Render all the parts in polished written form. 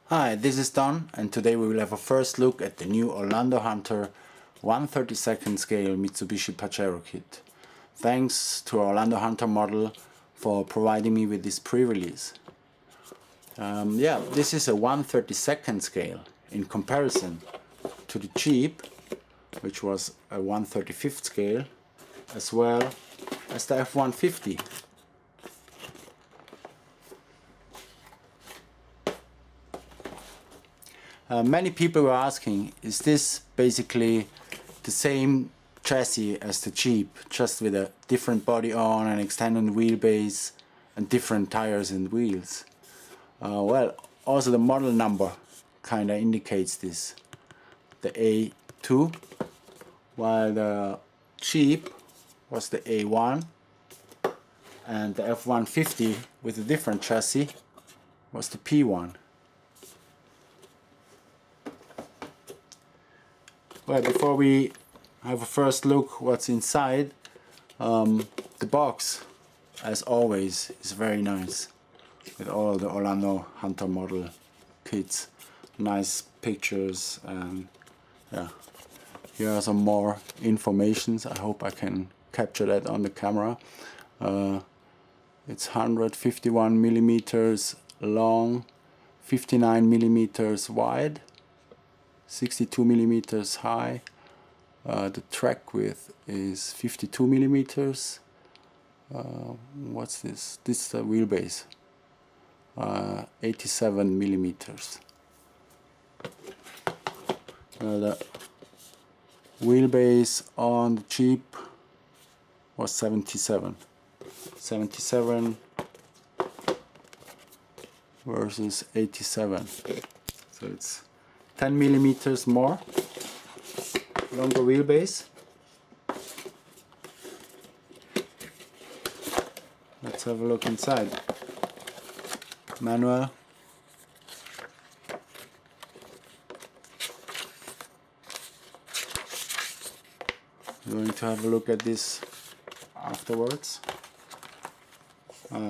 Hi, this is Don, and today we will have a first look at the new Orlandoo Hunter 1/32 scale Mitsubishi Pajero Kit. Thanks to Orlandoo Hunter Model for providing me with this pre-release. This is a 1/32 scale in comparison to the Jeep, which was a 1/35 scale, as well as the F-150. Many people were asking, is this basically the same chassis as the Jeep, just with a different body on, an extended wheelbase, and different tires and wheels? Well, also the model number kinda indicates this. The A2, while the Jeep was the A1, and the F-150 with a different chassis was the P1. Well, before we have a first look what's inside, the box, as always, is very nice with all the Orlandoo Hunter Model kits. Nice pictures, and yeah, here are some more informations. I hope I can capture that on the camera. It's 151 millimeters long, 59 millimeters wide, 62 millimeters high. The track width is 52 millimeters. What's this? This is the wheelbase. 87 millimeters. The wheelbase on the Jeep was 77 versus 87. So it's 10 millimeters more longer wheelbase. Let's have a look inside. Manual. We're going to have a look at this afterwards.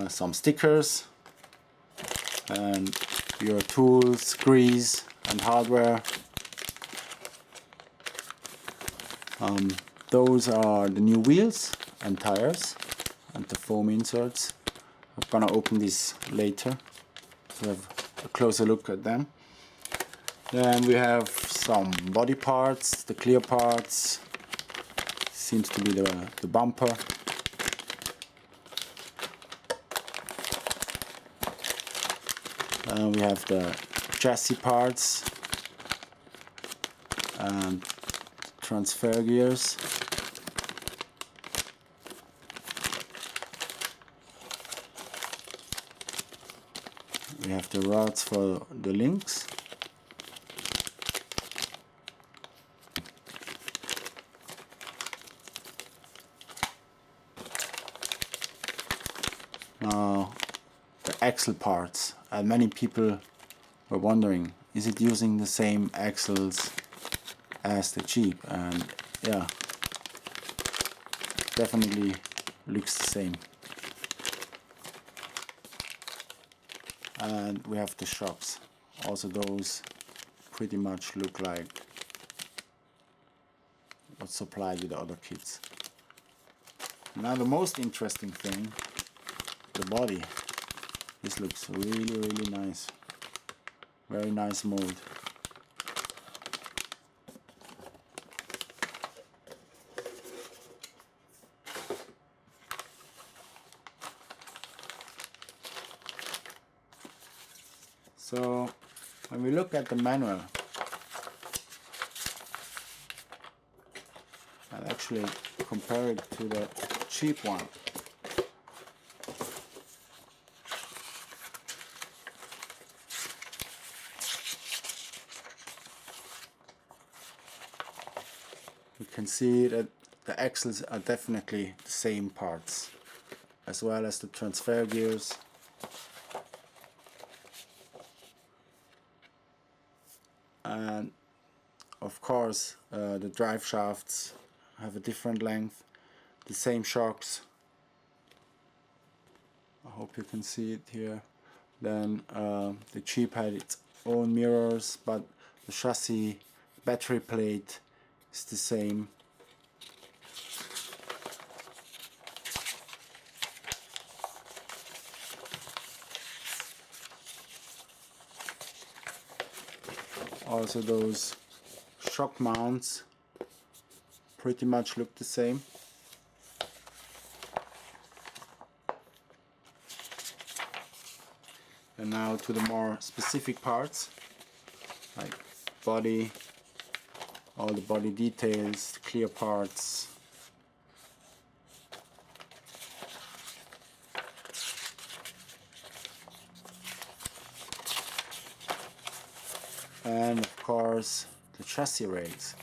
Some stickers and your tools, grease and hardware. Those are the new wheels and tires and the foam inserts. I'm gonna open this later to have a closer look at them. Then we have some body parts, the clear parts. Seems to be the bumper. We have the chassis parts and transfer gears. We have the rods for the links. Now the axle parts, and many people were wondering, is it using the same axles as the Jeep? And yeah, definitely looks the same. And we have the shocks. Also those pretty much look like what's supplied with the other kits. Now the most interesting thing, the body. This looks really nice. Very nice mold. So when we look at the manual, and actually compare it to the cheap one, you can see that the axles are definitely the same parts, as well as the transfer gears. And of course the drive shafts have a different length, the same shocks. I hope you can see it here. Then the Jeep had its own mirrors, but the chassis battery plate is the same. Also those shock mounts pretty much look the same. And now to the more specific parts, like body, all the body details, the clear parts. And of course the chassis rails.